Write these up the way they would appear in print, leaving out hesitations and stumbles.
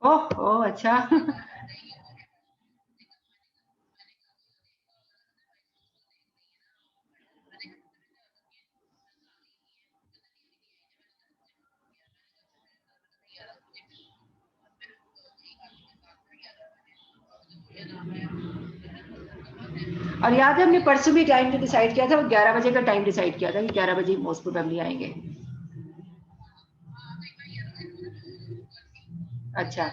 ओह! ओह! अच्छा। और याद है हमने परसों भी टाइम डिसाइड किया था, वो 11 बजे का टाइम डिसाइड किया था कि 11 बजे मोस्ट प्रोबेबली आएँगे। अच्छा।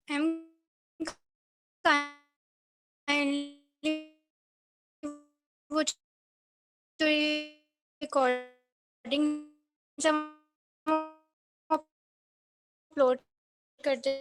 I'm kindly वो जो रिकॉर्डिंग सब अपलोड करते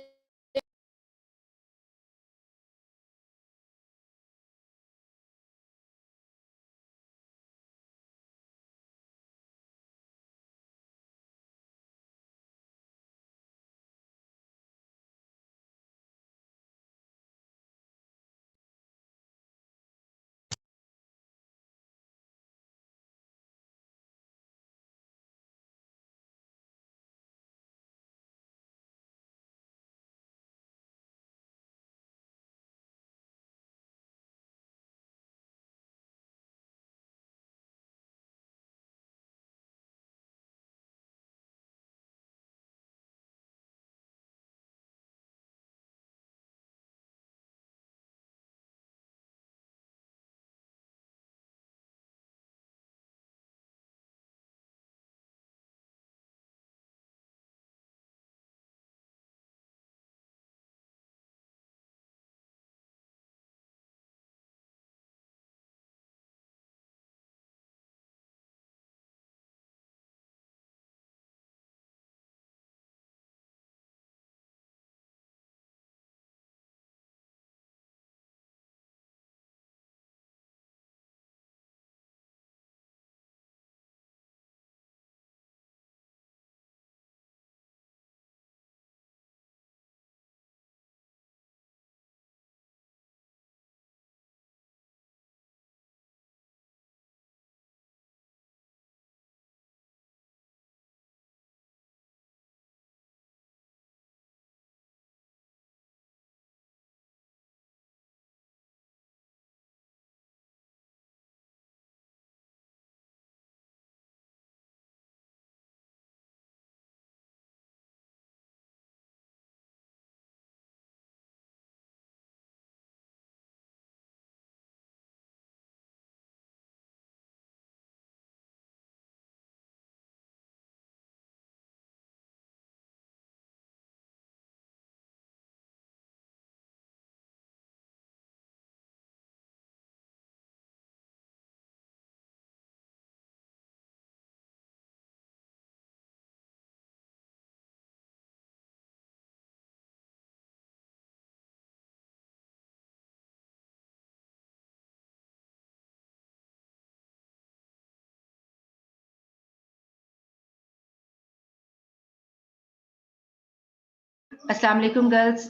अस्सलाम वालेकुम गर्ल्स,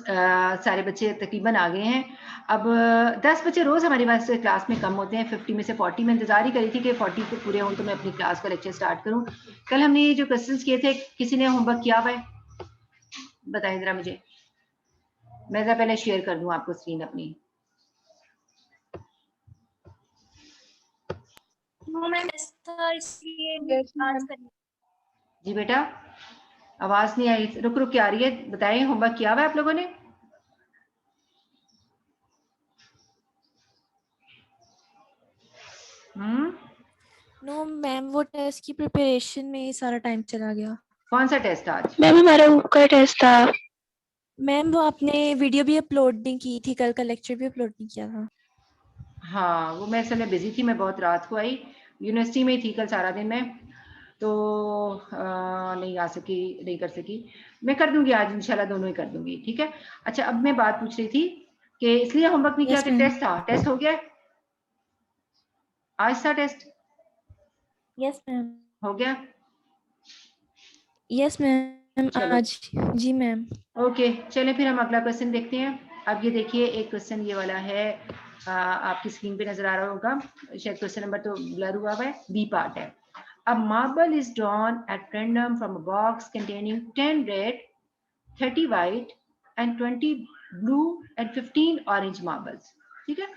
सारे बच्चे तकरीबन आ गए हैं। अब 10 बच्चे रोज़ हमारे पास क्लास में कम होते हैं, 50 में से 40। मैं इंतज़ार ही करी थी कि 40 को पूरे हों तो मैं अपनी क्लास का लेक्चर स्टार्ट करूं। कल हमने ये जो क्वेश्चंस किए थे, किसी ने होमवर्क किया हुआ है? बताएं ज़रा मुझे। मैं ज़रा पहले शेयर कर दूं आपको स्क्रीन अपनी। इसलिए आज करनी। जी बेटा, आवाज़ नहीं आई, रुक रुक के आ रही है। बताएं, होमवर्क किया हुआ है आप लोगों ने? नो मैम, वो टेस्ट की प्रिपरेशन में ही सारा टाइम चला गया। कौन सा टेस्ट आज? मैम हमारा का टेस्ट था। मैम वो आपने वीडियो भी अपलोड नहीं की थी, कल का लेक्चर भी अपलोड नहीं किया था। हाँ, वो मैं असल में बिजी थी, मैं बहुत रात को आई, यूनिवर्सिटी में ही थी कल सारा दिन मैं, तो नहीं आ सकी, नहीं कर सकी। मैं कर दूंगी आज इंशाल्लाह, दोनों ही कर दूंगी, ठीक है। अच्छा, अब मैं बात पूछ रही थी कि इसलिए होमवर्क नहीं किया यस कि मैम। टेस्ट था। टेस्ट हो गया आज था टेस्ट? Yes ma'am. हो गया? यस मैम, चलो आज। जी मैम। ओके, चलें फिर हम अगला क्वेश्चन देखते हैं। अब ये देखिए, एक क्वेश्चन ये वाला है, आपकी स्क्रीन पे नजर आ रहा होगा शायद, क्वेश्चन नंबर तो ब्लर हुआ है, बी पार्ट है। A marble is drawn at random from a box containing 10 red, 30 white and 20 blue and 15 orange marbles. ठीक है,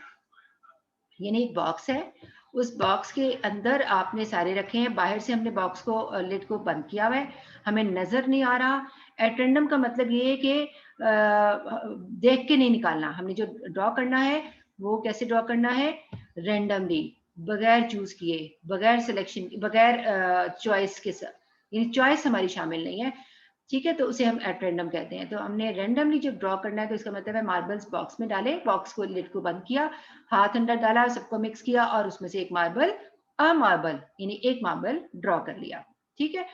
यानी एक बॉक्स है, उस बॉक्स के अंदर आपने सारे रखे हैं, बाहर से हमने बॉक्स को, लिड को बंद किया हुआ है, हमें नजर नहीं आ रहा। एट रैंडम का मतलब ये है कि देख के नहीं निकालना, हमने जो ड्रॉ करना है वो कैसे ड्रॉ करना है? रैंडमली, बगैर चूज किए, बगैर सिलेक्शन, बगैर चॉइस के साथ, यानी चॉइस हमारी शामिल नहीं है। ठीक है, तो उसे हम एट रैंडम कहते हैं। तो हमने रैंडमली जब ड्रॉ करना है तो इसका मतलब है मार्बल्स बॉक्स में डाले, बॉक्स को लिड को बंद किया, हाथ अंदर डाला, सबको मिक्स किया और उसमें से एक मार्बल यानी एक मार्बल ड्रॉ कर लिया। ठीक है,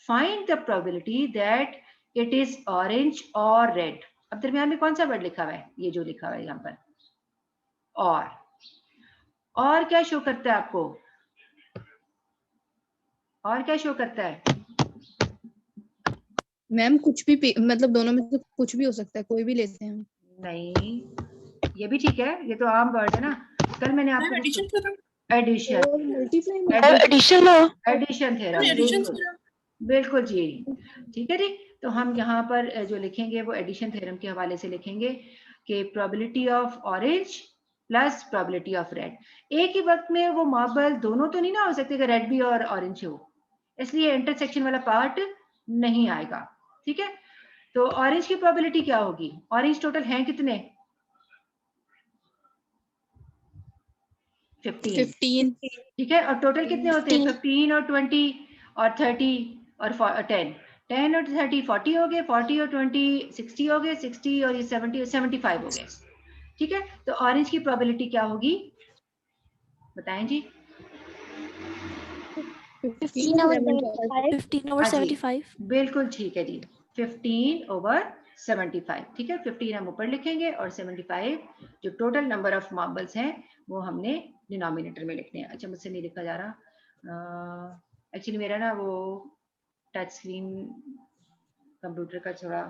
find the probability that it is orange और रेड। अब दरमियान में कौन सा वर्ड लिखा हुआ है? ये जो लिखा हुआ है यहाँ पर और क्या शो करता है आपको? और क्या शो करता है? मैम कुछ भी मतलब दोनों में से कुछ भी हो सकता है, कोई भी लेते हैं हम। नहीं, ये भी ठीक है, ये तो आम वर्ड है ना। कल मैंने आपको एडिशन थ्योरम बिल्कुल जी, ठीक है जी। तो हम यहाँ पर जो लिखेंगे वो एडिशन थ्योरम के हवाले से लिखेंगे कि probability of orange plus probability of red. एक ही वक्त में वो मार्बल दोनों तो नहीं ना हो सकते कि रेड भी और ऑरेंज हो, इसलिए इंटरसेक्शन वाला पार्ट नहीं आएगा। ठीक है, तो ऑरेंज की प्रोबेबिलिटी क्या होगी? ऑरेंज टोटल हैं कितने? 15। ठीक है, और टोटल कितने होते हैं? 15 और 20 और 30 और 10। 10 और 30 40 हो गए, 40 और 20 60 हो गए, 60 और ये 70 75 हो गए। ठीक है, तो ऑरेंज की प्रोबेबिलिटी क्या होगी बताएं जी? 15/75। बिल्कुल ठीक है जी, 15/75। ठीक है, 15 हम ऊपर लिखेंगे और 75 जो टोटल नंबर ऑफ मार्बल्स हैं वो हमने डिनोमिनेटर में लिखने हैं। अच्छा, मुझसे नहीं लिखा जा रहा, एक्चुअली मेरा ना वो टच स्क्रीन कंप्यूटर का थोड़ा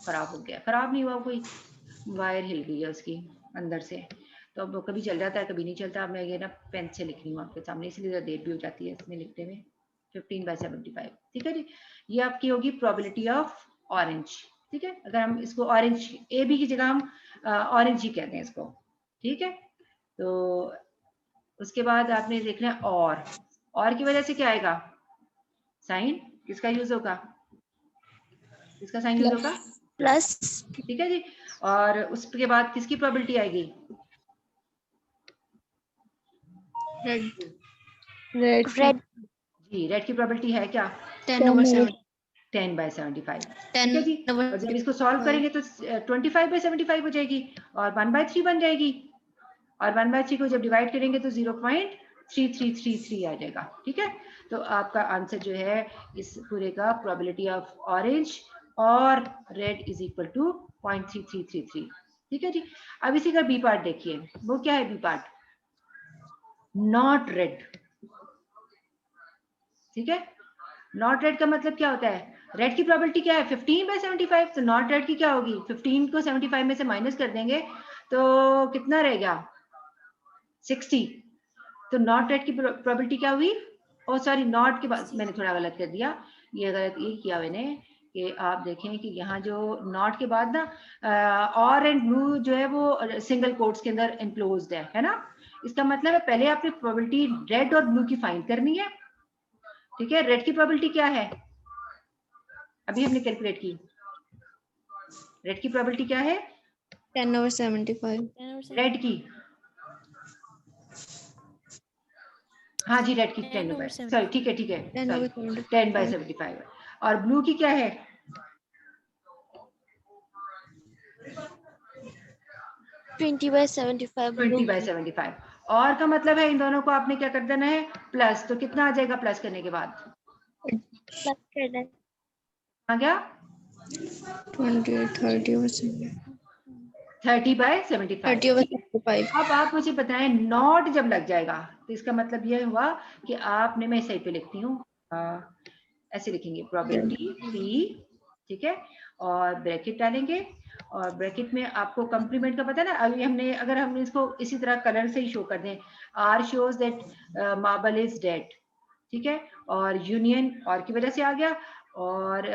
खराब हो गया। खराब नहीं हुआ, कोई वायर हिल गई है उसकी अंदर से, तो अब कभी चल जाता है कभी नहीं चलता। अब मैं ये ना पेन से लिख रही हूँ आपके सामने, इसलिए देर भी हो जाती है इसमें लिखते में। 15/75। ठीक है जी, ये आपकी होगी प्रोबेबिलिटी ऑफ ऑरेंज। ठीक है, अगर हम इसको ऑरेंज ए बी की जगह हम ऑरेंज ही कहते हैं इसको। ठीक है, तो उसके बाद आपने देखना है और की वजह से क्या आएगा? साइन किसका यूज होगा? किसका साइन यूज होगा? प्लस। ठीक है जी, और उसके बाद किसकी प्रोबेबिलिटी आएगी? रेड जी, रेड की प्रोबेबिलिटी है क्या? 10/7 10/75। ठीक है जी, और जब इसको सॉल्व करेंगे तो 25/75 हो जाएगी और 1/3 बन जाएगी, और 1/3 को जब डिवाइड करेंगे तो 0.3333 आ जाएगा। ठीक है, तो आपका आंसर जो है इस पूरे का प्रोबेबिलिटी ऑफ ऑरेंज और रेड इज इक्वल टू 0.3333। ठीक है जी, अब इसी का बी पार्ट देखिए, वो क्या है बी पार्ट? Not red. ठीक है, नॉट रेड का मतलब क्या होता है? रेड की प्रोबेबिलिटी क्या है? 15/75। तो नॉट रेड की क्या होगी? 15 को 75 में से माइनस कर देंगे तो कितना रहेगा? 60। तो नॉट रेड की प्रोबेबिलिटी क्या हुई? ओ सॉरी, नॉट के बाद मैंने थोड़ा गलत कर दिया, ये गलत ये किया मैंने कि आप देखें कि यहाँ जो नॉट के बाद ना और एंड ब्लू जो है वो सिंगल कोट्स के अंदर एनक्लोज्ड है ना। इसका मतलब है पहले आपने प्रोबेबिलिटी रेड और ब्लू की फाइंड करनी है। ठीक है, रेड की प्रोबेबिलिटी क्या है? अभी हमने कैलकुलेट की। रेड की प्रोबेबिलिटी क्या है? 10/75 रेड की, हाँ जी, रेड की 10/75। सॉरी, ठीक है 10/75। और ब्लू की क्या है? 20/75। और का मतलब है इन दोनों को आपने क्या कर देना है? प्लस। तो कितना आ जाएगा प्लस करने के बाद? आ गया 30/75। अब आप मुझे बताएं, नॉट जब लग जाएगा तो इसका मतलब यह हुआ कि आपने, मैं सही पे लिखती हूँ, ऐसे लिखेंगे प्रोबेबिलिटी पी। ठीक है, और ब्रैकेट डालेंगे, और ब्रैकेट में आपको कंप्लीमेंट का पता है ना। अभी हमने, अगर हम इसको इसी तरह कलर से ही शो कर दें, or shows that marble is dead. ठीक है, और यूनियन और की वजह से आ गया, और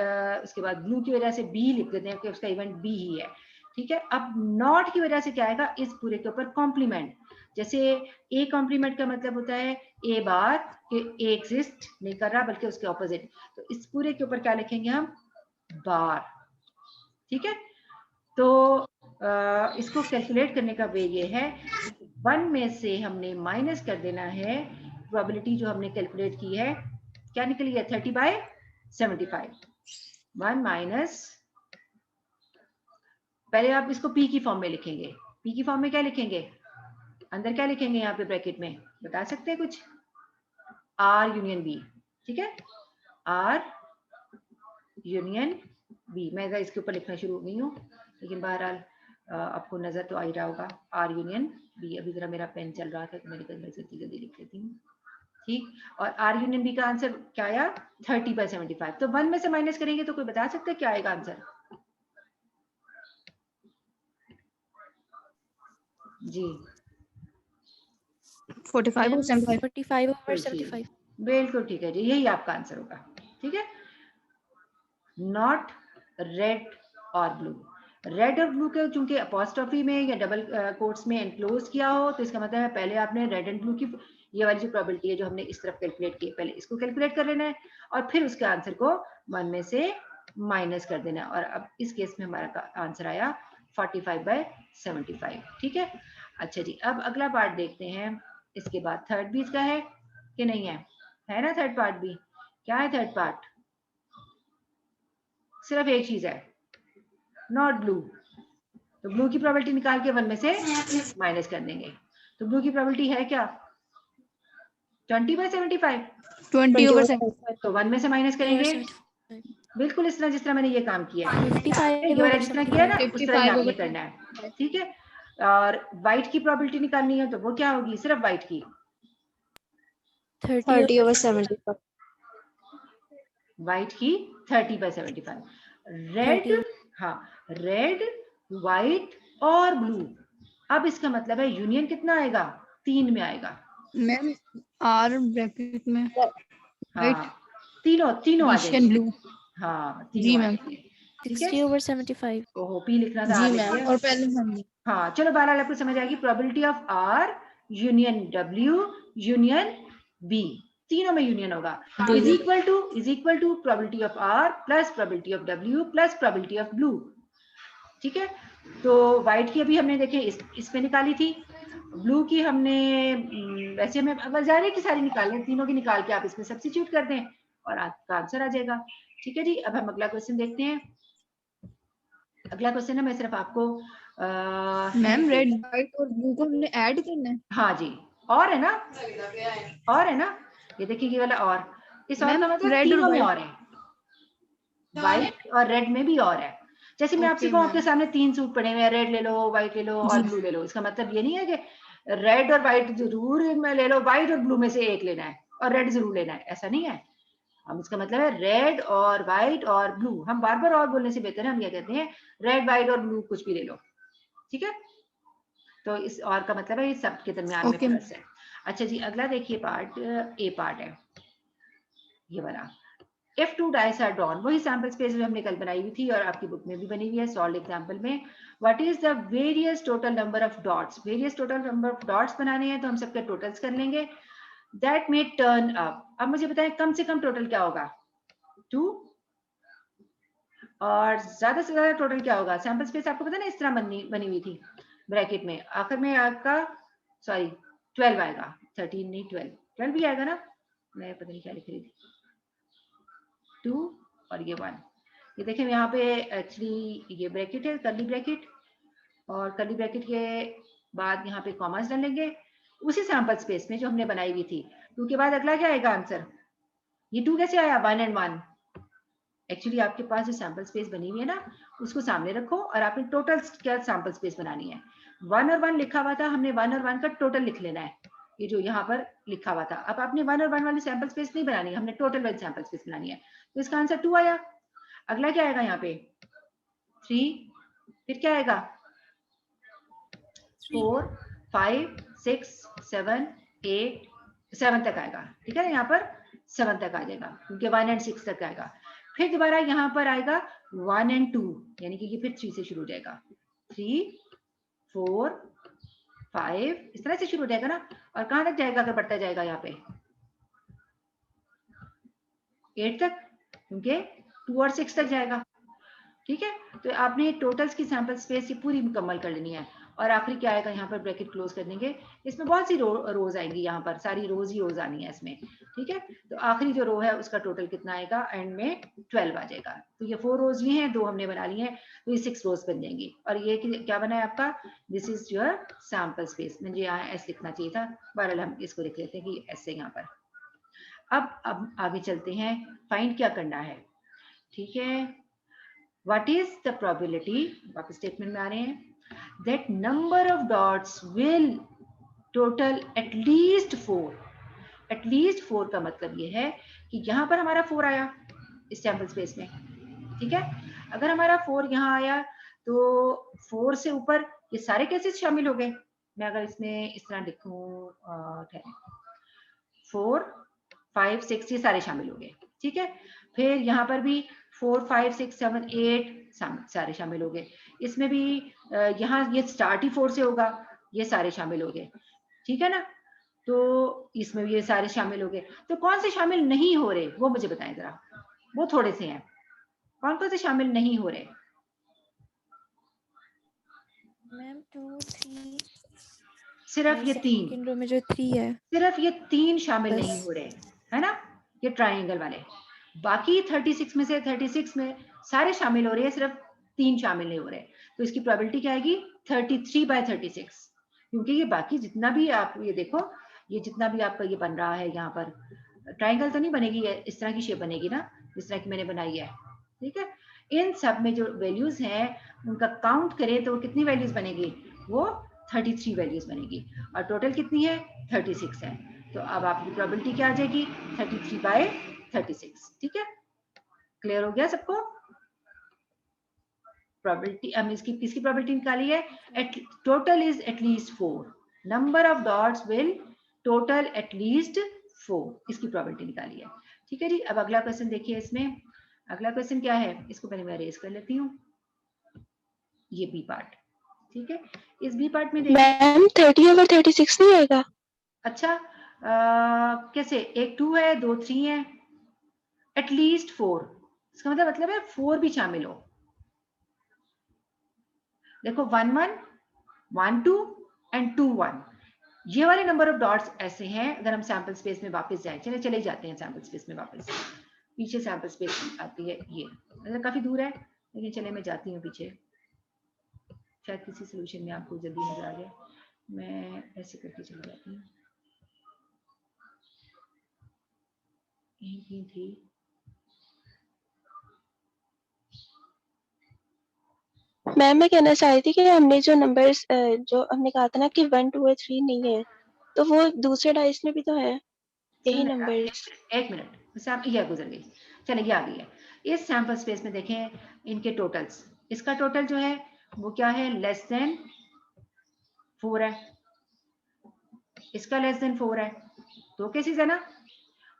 उसके बाद ब्लू की वजह से बी लिख देते हैं कि उसका इवेंट बी ही है। ठीक है, अब नॉट की वजह से क्या आएगा? इस पूरे के ऊपर कॉम्प्लीमेंट। जैसे ए कॉम्प्लीमेंट का मतलब होता है ए बार, कि ए एग्जिस्ट नहीं कर रहा बल्कि उसके ऑपोजिट। तो इस पूरे के ऊपर क्या लिखेंगे हम? बार। ठीक है, तो इसको कैलकुलेट करने का वे ये है, 1 में से हमने माइनस कर देना है प्रोबेबिलिटी जो हमने कैलकुलेट की है, क्या निकली है? 30/75। 1 माइनस, पहले आप इसको p की फॉर्म में लिखेंगे। p की फॉर्म में क्या लिखेंगे, अंदर क्या लिखेंगे यहाँ पे ब्रैकेट में, बता सकते हैं कुछ? r यूनियन b, ठीक है, r यूनियन b। मैं इसके ऊपर लिखना शुरू हो गई हूँ, लेकिन बहरहाल आपको नजर तो आ ही रहा होगा, r यूनियन b। अभी जरा मेरा पेन चल रहा था तो मैंने कहा जल्दी जल्दी लिख लेती हूँ, ठीक। और r यूनियन b का आंसर क्या आया, 30/75। तो 1 में से माइनस करेंगे तो कोई बता सकते हैं क्या आएगा आंसर? जी 45/75। 45/75। बिल्कुल ठीक है जी, यही आपका आंसर होगा, ठीक है। नॉट रेड और ब्लू। रेड और ब्लू के चूंकि अपॉस्ट्रोफी में या डबल कोट्स में एनक्लोज किया हो, तो इसका मतलब है पहले आपने रेड एंड ब्लू की ये वाली जो प्रोबेबिलिटी है जो हमने इस तरफ कैलकुलेट की, पहले इसको कैलकुलेट कर लेना है और फिर उसके आंसर को 1 में से माइनस कर देना है। और अब इस केस में हमारा आंसर आया 45/75, ठीक है। अच्छा जी, अब अगला पार्ट देखते हैं। इसके बाद थर्ड भी इसका है कि नहीं है ना थर्ड पार्ट भी? क्या है थर्ड पार्ट? सिर्फ एक चीज है, नॉट ब्लू। तो ब्लू की प्रोबेबिलिटी निकाल के 1 में से माइनस कर देंगे। तो ब्लू की प्रोबेबिलिटी है क्या, 20/75। 20/75। तो 1 में से माइनस करेंगे, बिल्कुल इस तरह जिस तरह मैंने ये काम किया है, ये वाला जिस तरह किया है ना उस तरह ही आपने करना है, ठीक है। और व्हाइट की प्रोबेबिलिटी निकालनी है तो वो क्या होगी, सिर्फ व्हाइट की 30/75। व्हाइट की 30/75। रेड, हाँ, रेड, व्हाइट और ब्लू। अब इसका मतलब है यूनियन कितना आएगा, 3 में आएगा। मैम आर ब्रैकेट में हाँ, तीनों तीनों आ एंड जाएंगे। ब्लू। हाँ जी तीनों आ मैम। जाएंगे, ठीक है। 60/75। ओहो, पी लिखना था, जी आर लिख मैम, दिया। और पहले हम हाँ चलो, 12 आपको समझ आएगी। Probability of R union W union B, तीनों में यूनियन होगा, is equal to probability of R plus probability of W plus probability of blue, ठीक है। तो व्हाइट की अभी हमने देखे इसमें निकाली थी, ब्लू की हमने वैसे में वजारे की सारी निकाल लें, तीनों की निकाल के आप इसमें सब्स्टिट्यूट कर दें और आपका आंसर आ जाएगा, ठीक है जी। अब हम अगला क्वेश्चन देखते हैं। अगला क्वेश्चन है, मैं सिर्फ आपको मैम रेड व्हाइट और ब्लू को हमने ऐड करना है। हाँ जी, और है ना, और है ना, ये देखिए ये वाला और, इस और का मतलब रेड और तीनों में white। और है, व्हाइट और रेड में भी और है। जैसे मैं आपसे ओके कहूँ मैम। आपके सामने 3 सूट पड़े हुए हैं, रेड ले लो, व्हाइट ले लो और ब्लू ले लो, इसका मतलब ये नहीं है कि रेड और व्हाइट जरूर में ले लो, व्हाइट और ब्लू में से एक लेना है और रेड जरूर लेना है, ऐसा नहीं है। हम इसका मतलब है रेड और व्हाइट और ब्लू, हम बार बार और बोलने से बेहतर है हम क्या कहते हैं, रेड व्हाइट और ब्लू कुछ भी ले लो, ठीक है। तो इस और का मतलब है ये सब के दरमियान में प्लस है। अच्छा जी, अगला देखिए पार्ट, ए पार्ट है ये वाला। If two dice are drawn, वही सैंपल स्पेस जो हमने कल बनाई हुई थी और आपकी बुक में भी बनी हुई है सॉल्व एग्जांपल में। What is the various total number of dots, various total number of dots बनाने हैं तो हम सबके टोटल्स कर लेंगे। दैट मे टर्न अप, अब मुझे बताएं कम से कम टोटल क्या होगा, 2, और ज्यादा से ज्यादा टोटल क्या होगा। सैंपल स्पेस आपको पता है ना इस तरह बनी हुई थी ब्रैकेट में, आखिर में आपका सॉरी 12 आएगा, 13 नहीं 12 भी आएगा ना, मैं पता नहीं क्या लिख रही थी, 2 और ये 1। ये देखें यहाँ पे एक्चुअली ये ब्रैकेट है, कर्ली ब्रैकेट, और कर्ली ब्रैकेट के बाद यहाँ पे कॉमास डालेंगे उसी सैंपल स्पेस में जो हमने बनाई हुई थी। 2 के बाद अगला क्या आएगा आंसर, ये 2 कैसे आया, 1 and 1। एक्चुअली आपके पास जो सैंपल स्पेस बनी हुई है ना उसको सामने रखो और आपने टोटल क्या सैंपल स्पेस बनानी है। 1 और 1 लिखा हुआ था, हमने 1 और 1 का टोटल लिख लेना है, ये जो यहाँ पर लिखा हुआ था। अब आपने 1 और 1 वाली सैंपल स्पेस नहीं बनानी है, हमने टोटल वाली सैंपल स्पेस बनानी है। तो इसका आंसर 2 आया। अगला क्या आएगा यहाँ पे, 3, फिर क्या आएगा 4, 5, 6, 7, 8, 7 तक आएगा, ठीक है। यहाँ पर 7 तक आ जाएगा क्योंकि 1 and 6 तक आएगा। फिर दोबारा यहाँ पर आएगा 1 and 2, यानी कि ये फिर 3 से शुरू हो जाएगा, 3, 4, 5 इस तरह से शुरू हो जाएगा ना। और कहाँ तक जाएगा अगर बढ़ता जाएगा यहाँ पे 8 तक, क्योंकि 2 और 6 तक जाएगा, ठीक है। तो आपने टोटल्स की सैंपल स्पेस ये पूरी मुकम्मल कर लेनी है। और आखिरी क्या आएगा यहाँ पर, ब्रैकेट क्लोज कर देंगे। इसमें बहुत सी रोज आएंगी, यहाँ पर सारी रोज ही रोज आनी है इसमें, ठीक है। तो आखिरी जो रो है उसका टोटल कितना आएगा, एंड में 12 आ जाएगा। तो ये 4 रोज ये हैं, 2 हमने बना ली हैं, तो ये 6 रोज बन जाएंगी। और ये क्या बना है आपका, this is your sample space. मुझे यहाँ एस लिखना चाहिए था, बहरहाल हम इसको लिख लेते हैं कि ऐसे यहाँ पर। अब आगे चलते हैं, फाइंड क्या करना है, ठीक है। व्हाट इज द प्रोबेबिलिटी, वापस स्टेटमेंट में आ रहे हैं, that number of dots will total at least 4। At least 4 का मतलब ये है कि यहाँ पर हमारा 4 आया इस सैंपल स्पेस में, ठीक है। अगर हमारा 4 यहाँ आया तो 4 से ऊपर ये सारे कैसे शामिल हो गए। मैं अगर इसमें इस तरह लिखूं, 4 5 6 ये सारे शामिल हो गए, ठीक है। फिर यहाँ पर भी 4 5 6 7 8 सारे शामिल हो गए। इसमें भी यहाँ ये स्टार्ट ही 4 से होगा, ये सारे शामिल हो गए, ठीक है ना। तो इसमें भी ये सारे शामिल हो गए। तो कौन से शामिल नहीं हो रहे वो मुझे बताएं जरा, वो थोड़े से हैं, कौन कौन से शामिल नहीं हो रहे। मैम 2 3 सिर्फ ये 3, सेकंड रो में जो 3 है, सिर्फ ये 3 शामिल बस। नहीं हो रहे, है ना, ये ट्राइंगल वाले। बाकी 36 में से 36 में सारे शामिल हो रहे हैं, सिर्फ 3 शामिल नहीं हो रहे। तो इसकी प्रोबेबिलिटी क्या आएगी, 33/36। क्योंकि ये बाकी जितना भी आप ये देखो, ये जितना भी आपका ये बन रहा है यहाँ पर, ट्राइंगल तो नहीं बनेगी, इस तरह की शेप बनेगी ना, जिस तरह की मैंने बनाई है, ठीक है। इन सब में जो वैल्यूज हैं उनका काउंट करें तो कितनी वैल्यूज बनेगी, वो 33 वैल्यूज बनेगी। और टोटल कितनी है, 36 है। तो अब आपकी प्रोबेबिलिटी क्या आ जाएगी, 33/36, ठीक है। क्लियर हो गया सबको। प्रोबेबिलिटी हम इसकी किसकी प्रोबेबिलिटी निकाली है, total is at least 4, number of dots will total at least 4, इसकी प्रोबेबिलिटी निकाली है, ठीक है जी। अब अगला क्वेश्चन देखिए, इसमें अगला क्वेश्चन क्या है, इसको पहले मैं अरेज कर लेती हूँ, ये बी पार्ट, ठीक है। इस बी पार्ट में देखिए, मैम 30/36 नहीं आएगा। अच्छा कैसे, एक 2 है, 2 3 है, एटलीस्ट 4, इसका मतलब है 4 भी शामिल हो। देखो 1 1 1 2 एंड 2 1, ये वाले नंबर ऑफ डॉट्स ऐसे हैं। अगर हम सैंपल स्पेस में वापस जाएं, चले जाते हैं सैंपल स्पेस में वापस, पीछे सैंपल स्पेस आती है ये, मतलब काफी दूर है, लेकिन चले मैं जाती हूँ पीछे, शायद किसी सोल्यूशन में आपको जल्दी नजर आ गया, मैं ऐसे करके चली जाती हूँ। यहीं थी, मैम मैं कहना चाह रही थी कि हमने जो नंबर्स जो हमने कहा था ना कि 1 2 और 3 नहीं है, तो वो दूसरे डाइस में भी तो है यही नंबर्स। एक मिनट, ये गुजर गई, चले ये आ गई है। इस सैंपल स्पेस में देखें इनके टोटल्स, इसका टोटल जो है वो क्या है, लेस देन 4 है, इसका लेस देन 4 है, 2 केसेस है ना,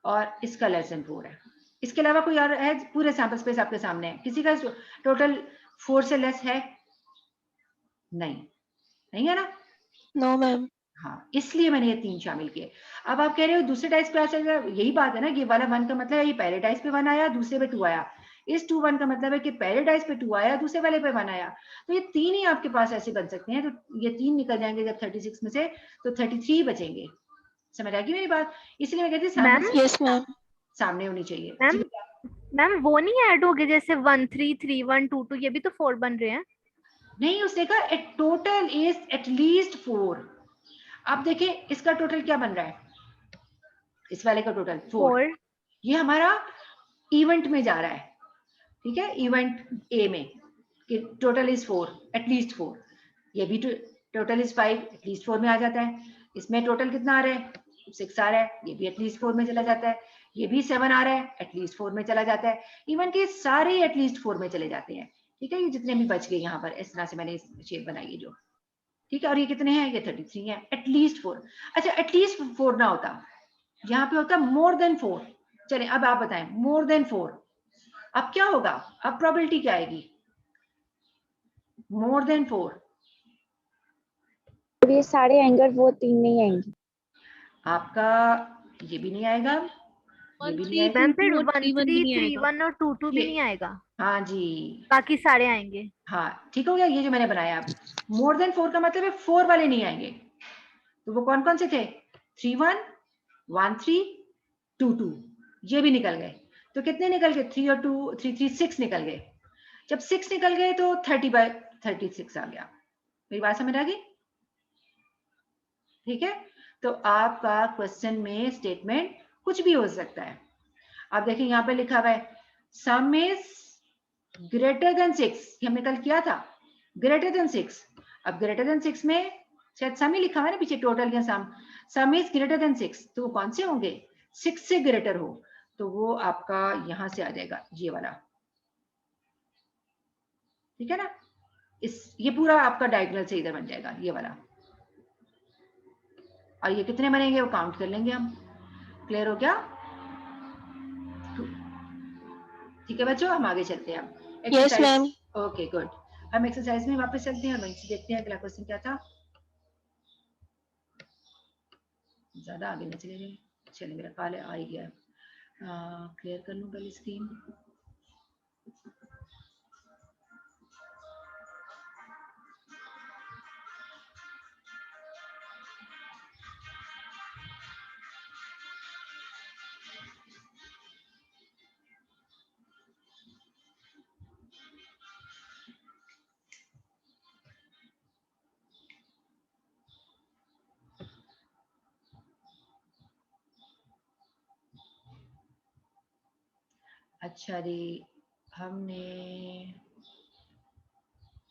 और इसका लेस देन 4 है। इसके अलावा कोई और है, पूरे सैंपल स्पेस आपके सामने है, किसी का टोटल 4 से लेस है, नहीं है ना। No ma'am. हाँ, इसलिए मैंने ये 3 शामिल किए। अब आप कह रहे हो दूसरे डाइस पे आ जाएगा, यही बात है ना, ये वाला 1 का मतलब है ये पहले डाइस पे 1 आया, दूसरे पे 2 आया। इस 2 1 का मतलब है कि पहले डाइस पे 2 आया, दूसरे वाले पे 1 आया। तो ये 3 ही आपके पास ऐसे बन सकते हैं। तो ये 3 निकल जाएंगे जब 36 में से, तो 33 बचेंगे। समझ आ गई मेरी बात। इसलिए मैं कहती हूँ यस मैम। सामने होनी चाहिए। मैम मैम वो नहीं ऐड हो गए, जैसे 1 3 3 1 2 2, ये भी तो 4 बन रहे हैं। नहीं, उसने कहा टोटल इज एटलीस्ट 4। अब देखें इसका टोटल क्या बन रहा है, इस वाले का टोटल 4, ये हमारा इवेंट में जा रहा है, ठीक है, इवेंट ए में कि टोटल इज 4 एटलीस्ट 4, ये भी टोटल इज 5 एटलीस्ट 4 में आ जाता है। इसमें टोटल कितना आ रहा है, 6 आ रहा है, ये भी एटलीस्ट 4 में चला जाता है। ये भी 7 आ रहा है, एटलीस्ट 4 में चला जाता है। इवन के सारे एटलीस्ट 4 में चले जाते हैं, ठीक है। ये जितने भी बच गए यहाँ पर, इस तरह से मैंने शेप बनाई है जो, ठीक है। और ये कितने हैं, ये 33 है, एटलीस्ट 4। अच्छा, एटलीस्ट 4 ना होता, यहाँ पे होता मोर देन 4। चले अब आप बताएं, मोर देन 4 अब क्या होगा, अब प्रोबेबिलिटी क्या आएगी, मोर देन 4। ये सारे आएंगे, वो 3 नहीं आएंगे। आपका ये भी नहीं आएगा, ये भी नहीं आएगा। मैम फिर 1 3 3 1 और 2 2 भी नहीं आएगा। हाँ जी, बाकी सारे आएंगे। हाँ ठीक हो गया, ये जो मैंने बनाया अब मोर देन 4 का मतलब है 4 वाले नहीं आएंगे। तो वो कौन कौन से थे? 3 1 1 3 2 2, ये भी निकल गए। तो कितने निकल गए? 3 और 2 3 3 6 निकल गए। जब 6 निकल गए तो 30/36 आ गया। मेरी बात समझ आ गई? ठीक है, तो आपका क्वेश्चन में स्टेटमेंट कुछ भी हो सकता है। आप देखिए यहाँ पे लिखा हुआ है सम इज ग्रेटर देन 6, हमने कल किया था ग्रेटर देन 6। अब ग्रेटर देन 6 में शायद सम ही लिखा हुआ है ना पीछे, टोटल या सम इज ग्रेटर देन 6, तो वो कौन से होंगे? 6 से ग्रेटर हो, तो वो आपका यहां से आ जाएगा ये वाला। ठीक है ना, ये पूरा आपका डायगोनल से इधर बन जाएगा ये वाला। और ये कितने बनेंगे वो काउंट कर लेंगे हम। क्लियर हो गया? ठीक है बच्चों, हम आगे चलते हैं। Yes ma'am. ओके गुड, हम एक्सरसाइज में वापस चलते हैं और वहीं से देखते हैं अगला क्वेश्चन क्या था। ज्यादा आगे न चले गए, चलिए मेरा काले आ ही गया। क्लियर कर लूं पहले स्क्रीन। अच्छा जी, हमने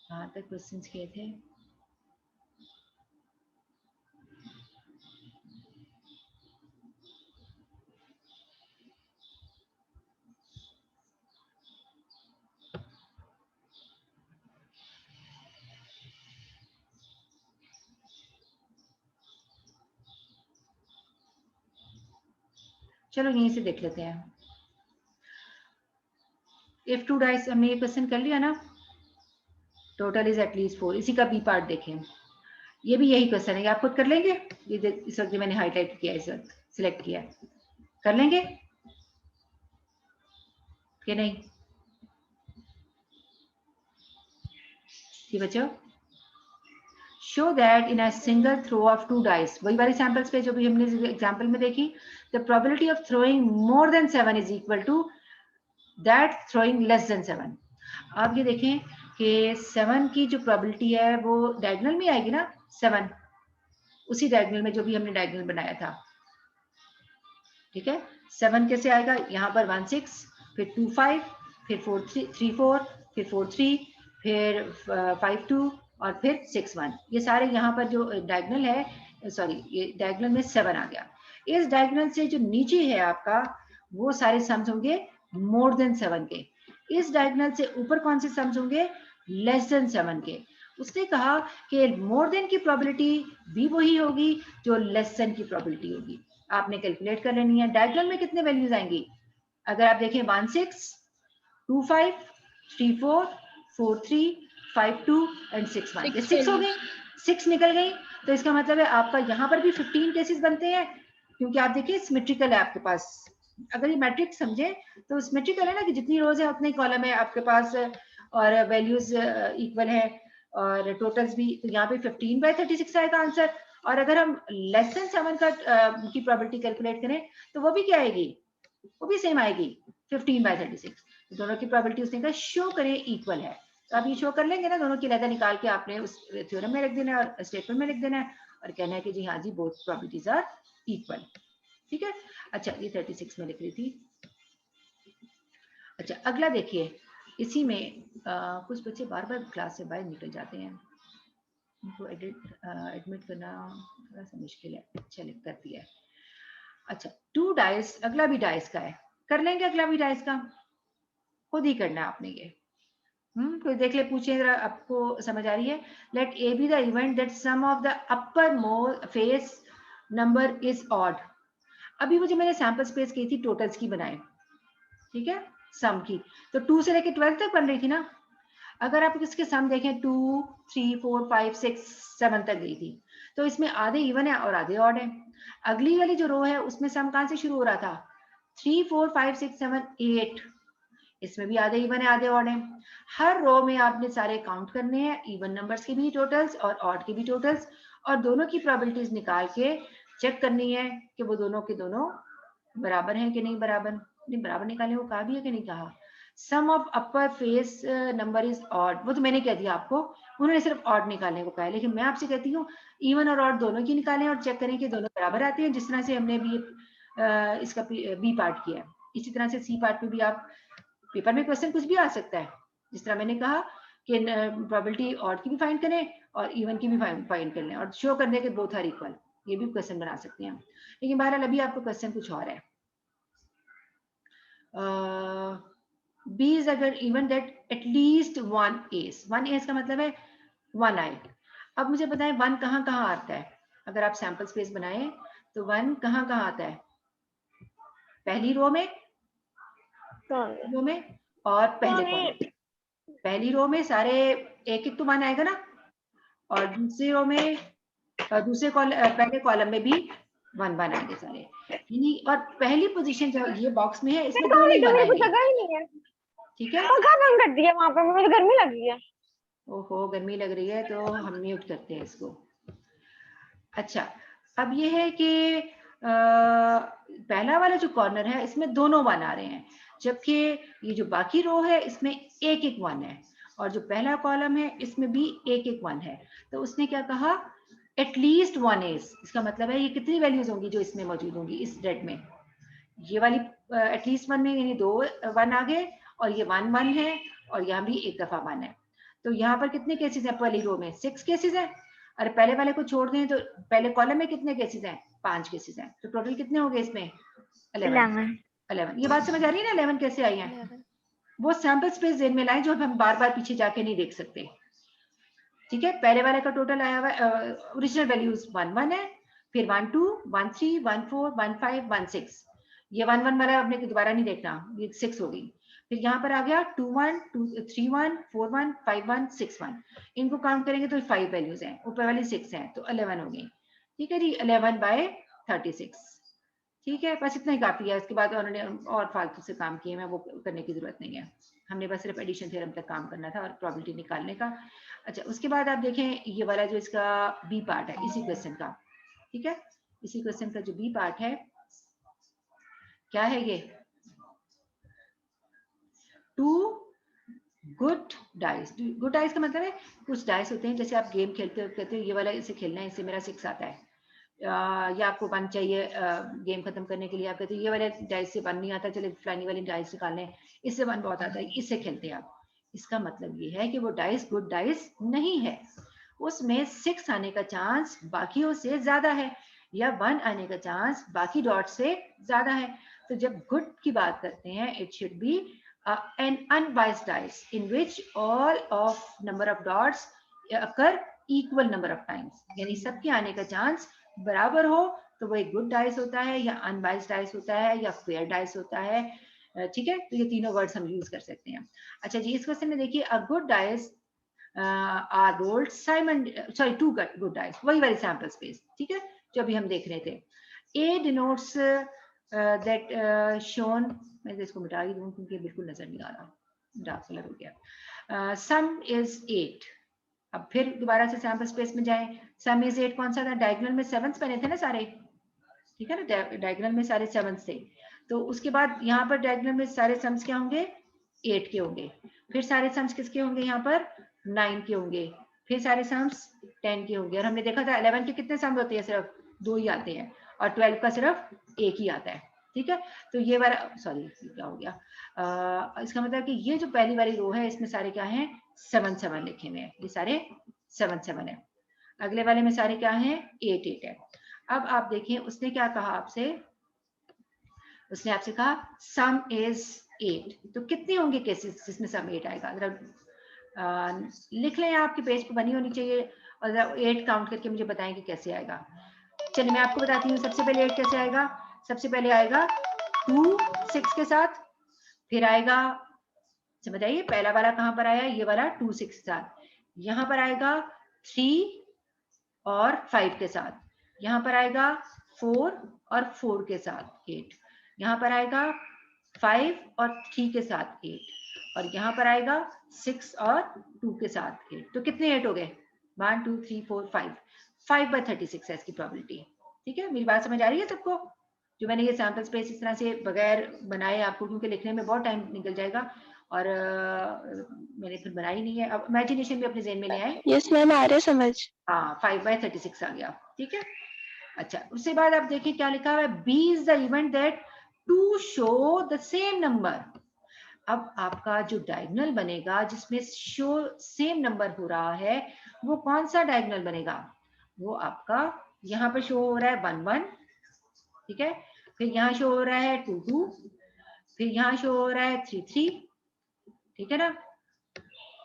कहाँ तक क्वेश्चंस किए थे? चलो यहीं से देख लेते हैं। इफ 2 डाइस, हमने ये क्वेश्चन कर लिया ना, टोटल इज एटलीस्ट 4, इसी का बी पार्ट देखें। ये भी यही क्वेश्चन है, ये आप खुद कर लेंगे। ये इस वक्त मैंने हाईलाइट किया, इस वक्त सिलेक्ट किया, कर लेंगे कि नहीं? ठीक बच्चों, show that in a single throw of 2 dice, वही वाली सैंपल्स पे जो भी हमने एग्जांपल में देखी, the probability of throwing more than 7 is equal to that throwing less than 7। आप ये देखें कि 7 की जो प्रोबेबिलिटी है वो डायगोनल में आएगी ना, 7 उसी डायगोनल में जो भी हमने डायगोनल बनाया था। ठीक है, 7 कैसे आएगा? यहाँ पर 1 6, फिर 2 5, फिर 4 3 4, फिर 4 3, फिर 5 2 और फिर 6 1। ये सारे यहाँ पर जो डायगोनल है, सॉरी ये डायगोनल में 7 आ गया। इस डायगोनल से जो नीचे है आपका, वो सारे सम्स होंगे मोर देन 7 के। इस डायगोनल से ऊपर कौन से सम्स होंगे? लेस देन 7 के। उसने कहा कि मोर देन की प्रोबेबिलिटी भी वही होगी जो लेस देन की प्रोबेबिलिटी होगी। आपने कैलकुलेट कर लेनी है। डायगोनल में कितने वैल्यूज आएंगी? अगर आप देखें 1 6 2 5 3 4 4 3 5 2 एंड 6 1, ये 6 हो गई, 6 निकल गई। तो इसका मतलब है आपका यहाँ पर भी 15 केसेस बनते हैं, क्योंकि आप देखिए सिमेट्रिकल है आपके पास। अगर ये मैट्रिक्स समझे तो सिमेट्रिकल है ना, कि जितनी रोज है उतने कॉलम है आपके पास और वैल्यूज इक्वल है और टोटल्स भी। तो यहाँ पे 15/36 आएगा आंसर। और अगर हम लेस देन 7 का की प्रोबेबिलिटी कैलकुलेट करें तो वो भी क्या आएगी? वो भी सेम आएगी, 15/36। तो दोनों की प्रोबेबिलिटी उसने कहा शो करें इक्वल है। तो आप ये शो कर लेंगे ना, दोनों की लहदा निकाल के आपने उस थ्योरम में लिख देना है और स्टेटमेंट में लिख देना है और कहना है कि जी हाँ जी बोथ प्रोबेबिलिटीज आर इक्वल। ठीक है, अच्छा ये 36 में लिख रही थी। अच्छा अगला देखिए, इसी में कुछ बच्चे बार बार क्लास से बाहर निकल जाते हैं, उनको एडमिट करना थोड़ा सा मुश्किल है। चलिए कर दिया है। अच्छा 2 डाइस, अगला भी डाइस का है, कर लेंगे अगला भी डाइस का, खुद ही करना है आपने ये। कोई देख ले, पूछे जरा, आपको समझ आ रही है? Let A be the event that sum of the upper face number is odd. अभी वो जो मैंने सैंपल स्पेस की थी टोटल्स की बनाए, ठीक है, सम की, तो 2 से लेकर 12 तक बन रही थी ना। अगर आप इसके सम देखें 2 3 4 5 6 7 तक गई थी, तो इसमें आधे इवन है और आधे ऑड है। अगली वाली जो रो है उसमें सम कहां से शुरू हो रहा था? 3 4 5 6 7 8, इसमें भी आधे इवन है आधे ऑड है। हर रो में आपने सारे काउंट करने हैं, इवन नंबर्स के भी टोटल्स और ऑड के भी टोटल्स, और दोनों की प्रोबेबिलिटीज निकाल के चेक करनी है कि वो दोनों के दोनों बराबर हैं कि नहीं बराबर। नहीं बराबर निकालने को कहा भी है कि नहीं कहा। Sum of upper face number is odd, वो तो मैंने कह दिया आपको, उन्होंने सिर्फ ऑड निकालने को कहा है, लेकिन मैं आपसे कहती हूँ इवन और ऑड दोनों की निकालें और चेक करें कि दोनों बराबर आते हैं, जिस तरह से हमने भी इसका बी पार्ट किया है। इसी तरह से सी पार्ट में भी आप पेपर में क्वेश्चन कुछ भी आ सकता है, जिस तरह मैंने कहा कि प्रोबेबिलिटी ऑड की भी फाइंड करें और इवन की भी फाइंड कर लें और शो कर दें कि बोथ आर इक्वल, ये भी क्वेश्चन बना सकते हैं। लेकिन बहरहाल अभी आपको क्वेश्चन कुछ और है। बी इज अगर even that at least one S, one S का मतलब है वन आई। अब मुझे बताएं वन कहाँ कहाँ आता है। अगर आप सैंपल स्पेस बनाएं तो वन कहाँ कहाँ आता है, पहली रो में और पहले कॉलम। पहली रो में सारे एक एक तो वन आएगा ना, और दूसरी रो में दूसरे पहले कॉलम में भी वन वन आएंगे सारे, यानी और पहली पोजीशन जो ये बॉक्स में है इसमें दोनों ही वन आएंगे। जगह ही नहीं है, ठीक है, पंखा बंद कर दिया, वहां पे मुझे गर्मी लगी है। ओहो गर्मी लग रही है तो हम म्यूट करते हैं इसको। अच्छा, अब ये है कि पहला वाला जो कॉर्नर है इसमें दोनों वन आ रहे हैं, जबकि ये जो बाकी रो है इसमें एक एक वन है, और जो पहला कॉलम है इसमें भी एक एक वन है। तो उसने क्या कहा, एटलीस्ट वन इज, इसका मतलब है ये कितनी वैल्यूज होंगी जो इसमें मौजूद होंगी इस रेड में। ये वाली एटलीस्ट वन में यानी दो वन आ गए, और ये वन वन है, और यहाँ भी एक दफा वन है। तो यहाँ पर कितने केसेस हैं पहली रो में, 6 केसेस हैं। अरे पहले वाले को छोड़ दें तो पहले कॉलम में कितने केसेस हैं, 5 केसेस हैं। तो टोटल कितने हो गए इसमें, 11। ये बात समझ आ रही है ना 11 कैसे आई है। 11। वो सैंपल स्पेस जेन में लाए जो हम बार बार पीछे जाके नहीं देख सकते। ठीक है, पहले वाले का टोटल आया हुआ ओरिजिनल वैल्यूज 1 1 है, फिर 1 2 1 3 1 4 1 5 1 6, ये 1 1 वाला आपने दोबारा नहीं देखना, ये 6 हो गई। फिर यहाँ पर आ गया 2 1 2 3 1 4 1 5 1 6 1, इनको काउंट करेंगे तो 5 वैल्यूज हैं, ऊपर वाली 6 हैं, तो 11 हो गई। ठीक है जी, 11/36। ठीक है, बस इतना ही काफी है, उसके बाद उन्होंने और फालतू से काम किए, मैं वो करने की जरूरत नहीं है। हमने बस सिर्फ एडिशन थ्योरम तक काम करना था और प्रोबेबिलिटी निकालने का। अच्छा, उसके बाद आप देखें ये वाला जो इसका बी पार्ट है इसी क्वेश्चन का। ठीक है, इसी क्वेश्चन का जो बी पार्ट है क्या है, ये 2 गुड डाइस। गुड डाइस का मतलब है कुछ डाइस होते हैं, जैसे आप गेम खेलते हो, कहते हो ये वाला इसे खेलना है, इससे मेरा 6 आता है, या आपको 1 चाहिए गेम खत्म करने के लिए, आप कहते हो ये वाले डाइस से 1 नहीं आता, चले फलानी वाली डाइस निकालने हैं, इससे 1 बहुत आता है, इससे खेलते हैं आप। इसका मतलब ये है कि वो डाइस गुड डाइस नहीं है, उसमें 6 आने का चांस बाकियों से ज्यादा है, या 1 आने का चांस बाकी डॉट से ज्यादा है। तो जब गुड की बात करते हैं, it should be an unbiased dice in which all of number of dots occur equal number of times, यानी सबके आने का चांस बराबर हो तो वो एक गुड डाइस होता है, या अनबाइस्ड डाइस होता है, या फेयर डाइस होता है। ठीक है, तो ये तीनों वर्ड्स हम यूज कर सकते हैं। अच्छा जी, इस क्वेश्चन में देखिए, a good dice are rolled two good dice, वही वाली सैंपल स्पेस। ठीक है, जो अभी हम देख रहे थे। ए डिनोट्स दैट शोन, मैं इसको मिटा ही दूं क्योंकि बिल्कुल नजर नहीं आ रहा, डार्क कलर हो गया। सम इज 8। अब फिर दोबारा से सैंपल स्पेस में जाएं, सम इज 8 कौन सा था, डायगोनल में 7 बने थे ना सारे, ठीक है ना, डायगोनल में सारे 7 थे। तो उसके बाद यहाँ पर डायगोनल में सारे सम्स क्या होंगे, 8 के होंगे। फिर सारे सम्स किसके होंगे, यहाँ पर 9 के होंगे। फिर सारे सम्स 10 के होंगे। और हमने देखा था 11 के कितने सम होते हैं, सिर्फ 2 ही आते हैं, और 12 का सिर्फ 1 ही आता है। ठीक है, तो ये वाला, सॉरी क्या हो गया, इसका मतलब कि ये जो पहली वाली रो है इसमें सारे क्या हैं, 7 7 लिखे हुए हैं, ये सारे 7 7 है। अगले वाले में सारे क्या हैं, 8 8 है। अब आप देखें उसने क्या कहा आपसे, उसने आपसे कहा सम इज 8, तो कितनी होंगी केसेस जिसमें सम 8 आएगा, जरा लिख लें, आपके पेज पे बनी होनी चाहिए, और जरा 8 काउंट करके मुझे बताएं कि कैसे आएगा। चलिए मैं आपको बताती हूँ, सबसे पहले 8 कैसे आएगा। सबसे पहले आएगा 2 6 के साथ, फिर आएगा, बताइए पहला वाला कहाँ पर आया, ये वाला 2 6 के साथ। यहाँ पर आएगा 3 और 5 के साथ, यहाँ पर आएगा 4 और 4 के साथ 8, यहाँ पर आएगा 5 और 3 के साथ 8 और यहाँ पर आएगा 6 और 2 के साथ 8। तो कितने 8 हो गए? 1 2 3 4 5 5/36 है इसकी प्रोबेबिलिटी। ठीक है, मेरी बात समझ आ रही है सबको? जो मैंने ये सैंपल स्पेस इस तरह से बगैर बनाए आपको, क्योंकि लिखने में बहुत टाइम निकल जाएगा और मैंने फिर बनाई नहीं है। अब इमेजिनेशन भी अपने ज़हन में ले आए। यस मैम, आ रहा है समझ। हाँ, 5/36 आ गया। ठीक है, अच्छा उसके बाद आप देखिए क्या लिखा हुआ है, B is the event that two show the same number. अब आपका जो डायगोनल बनेगा जिसमें शो सेम नंबर हो रहा है, वो कौन सा डायगोनल बनेगा? वो आपका यहाँ पर शो हो रहा है 1 1, ठीक है, फिर यहाँ शो हो रहा है 2 2, फिर यहाँ शो हो रहा है 3 3, ठीक है ना?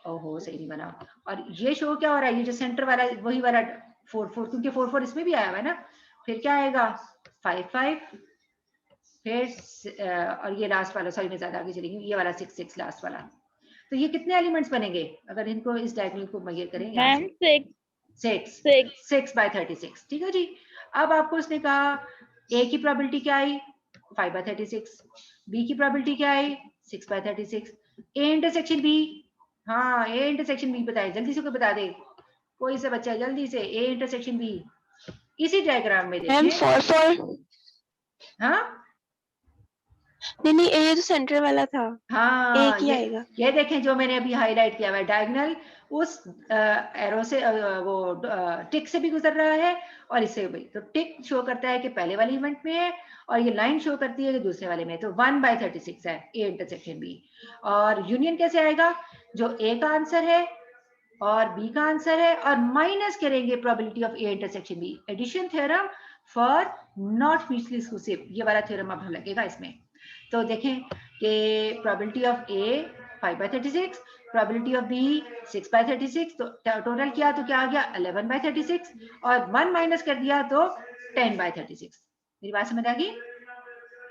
ओहो सही नहीं बना। और ये शो क्या हो रहा है, ये जो सेंटर वाला वही वाला 4 4, क्योंकि 4 4 इसमें भी आया हुआ है ना। फिर क्या आएगा 5 5, फिर और ये लास्ट वाला, सॉरी मैं ज्यादा आगे चली गई, ये वाला 6 6 लास्ट वाला। तो ये कितने एलिमेंट्स बनेंगे अगर इनको इस डायगोनल को मेजर करें? मैम 6 6/36। ठीक है जी। अब आपको उसने कहा ए की प्रोबेबिलिटी क्या आई? 5/36। बी की प्रोबेबिलिटी क्या आई? 6/36। ए इंटरसेक्शन बी, हाँ ए इंटरसेक्शन बी बताए, जल्दी से कोई बता दे, कोई सा बच्चा जल्दी से। ए इंटरसेक्शन बी इसी डायग्राम में मैम देखिए। 4 4। हाँ नहीं, ये तो सेंटर वाला था। हाँ, एक ही आएगा। ये देखें जो मैंने अभी हाईलाइट किया हुआ है, डायगोनल उस एरो से वो टिक से भी गुजर रहा है और इससे भी। तो टिक शो करता है कि पहले वाले इवेंट में है और ये लाइन शो करती है कि दूसरे वाले में। तो 1/36 है ए इंटरसेक्शन बी। और यूनियन कैसे आएगा? जो ए का आंसर है और बी का आंसर है और माइनस करेंगे probability of A intersection B. Addition theorem for not mutually exclusive, ये वाला थ्योरम अब लगेगा इसमें। तो देखें कि probability of A 5/36, probability of B 6/36, तो टोटल किया तो क्या आ गया 11/36 और 1 माइनस कर दिया तो 10/36। मेरी बात समझ आ गई?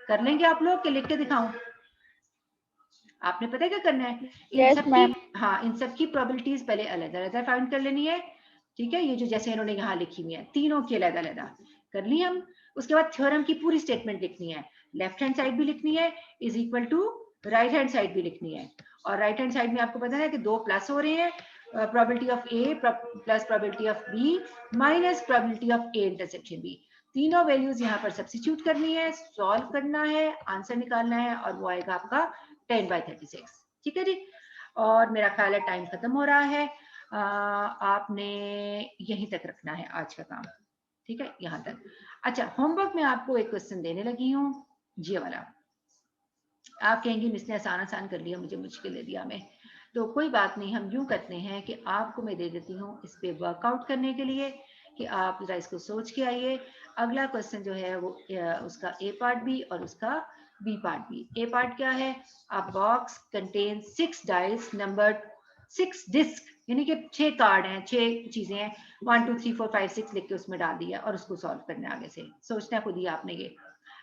कर लेंगे आप लोग कि लिख के दिखाऊं? आपने पता है क्या करना है? इन सब की, हाँ इन सब की प्रोबेबिलिटीज पहले अलग अलग फाइंड कर लेनी है। ठीक है, ये जो जैसे इन्होंने यहाँ लिखी हुई है तीनों की अलग अलग कर ली हम। उसके बाद थ्योरम की पूरी स्टेटमेंट लिखनी है, लेफ्ट हैंड साइड भी लिखनी है is equal to right hand side भी लिखनी है। और राइट हैंड साइड में आपको पता है कि 2 प्लस हो रहे हैं, probability of A plus probability of B minus probability of A intersection B. तीनों वैल्यूज यहाँ पर सब्स्टिट्यूट करनी है, सॉल्व करना है, आंसर निकालना है और वो आएगा आपका 10/36। ठीक है जी। और मेरा ख्याल है टाइम खत्म हो रहा है, आपने यहीं तक रखना है आज का काम। ठीक है, यहाँ तक। अच्छा, होमवर्क में आपको एक क्वेश्चन देने लगी हूँ, ये वाला। आप कहेंगे मिस ने आसान आसान कर लिया, मुझे मुश्किल दे दिया मैं। तो कोई बात नहीं, हम यूं करते हैं कि आपको मैं दे देती हूँ इस पे वर्कआउट करने के लिए कि आप जरा इसको सोच के आइए। अगला क्वेश्चन जो है वो उसका ए पार्ट भी और उसका बी पार्ट भी। ए पार्ट क्या है? A box contain 6 dice numbered 6 disc, यानी कि 6 कार्ड हैं, 6 चीजें हैं, 1 2 3 4 5 6 लिख के उसमें डाल दिया और उसको सॉल्व करना है। आगे से सोचना खुद ही आपने, ये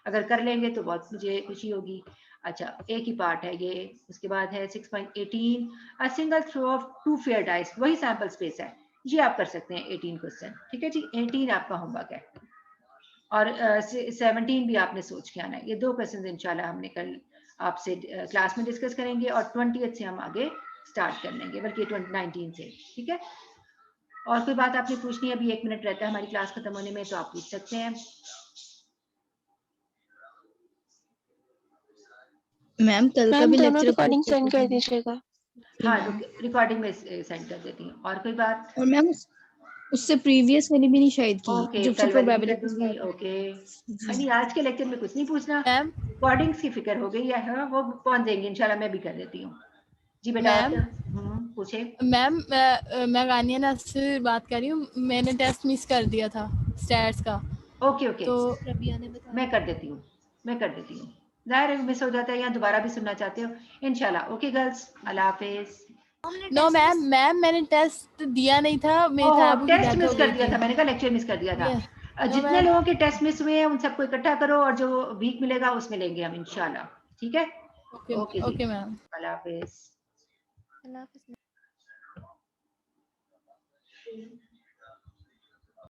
अगर कर लेंगे तो बहुत मुझे खुशी होगी। अच्छा, एक ही पार्ट है ये। उसके बाद है 6.18 a single throw of 2 fair dice, वही सैंपल स्पेस है, ये आप कर सकते हैं 18 क्वेश्चन। ठीक है जी, 18 आपका होमवर्क है और 17 भी आपने सोच के आना है। ये 2 क्वेश्चन इंशाल्लाह हमने कल आपसे क्लास में डिस्कस करेंगे और 20th से हम आगे स्टार्ट कर लेंगे, बल्कि 19 से। ठीक है, और कोई बात आपने पूछनी है? अभी 1 मिनट रहता है हमारी क्लास खत्म होने में, तो आप पूछ सकते हैं। मैम कल का मैम भी दोनों लेक्चर रिकॉर्डिंग सेंड कर दीजिएगा। हाँ, रिकॉर्डिंग में सेंड कर देती हूँ। और कोई बात? और मैम उससे प्रीवियस वाली भी नहीं शायद की, ओके, जब से कल वाली भी कर प्रोबेबिलिटीज दूंगी। ओके, यानी आज के लेक्चर में कुछ नहीं पूछना, मैम रिकॉर्डिंग्स की फिक्र हो गई है। हाँ, वो पहुंच जाएंगे इंशाल्लाह, मैं भी कर देती हूँ। जी बेटा, मैम पूछे। मैम मैं गानिया नाज से बात कर रही हूँ। मैंने टेस्ट मिस कर दिया था स्टैट्स का, ओके ओके, तो रबिया ने बताया। मैं कर देती हूँ, मैं कर देती हूँ। जाहिर है मिस हो जाता है, या दोबारा भी सुनना चाहते हो इंशाल्लाह। ओके गर्ल्स, अल्लाह हाफिज। नो मैम मैंने टेस्ट दिया नहीं था, मेरे ओहो, ताबू की टेस्ट डेथ हो मिस कर गई दिया थी। था, मैंने कहा लेक्चर मिस कर दिया था। नो जितने मैम। लोगों के टेस्ट मिस हुए हैं उन सबको इकट्ठा करो और जो वीक मिलेगा उसमें लेंगे हम इंशाल्लाह। ठीक है, ओके जी, ओके मैम। अल्लाह हाफिज। अल्लाह हाफिज़।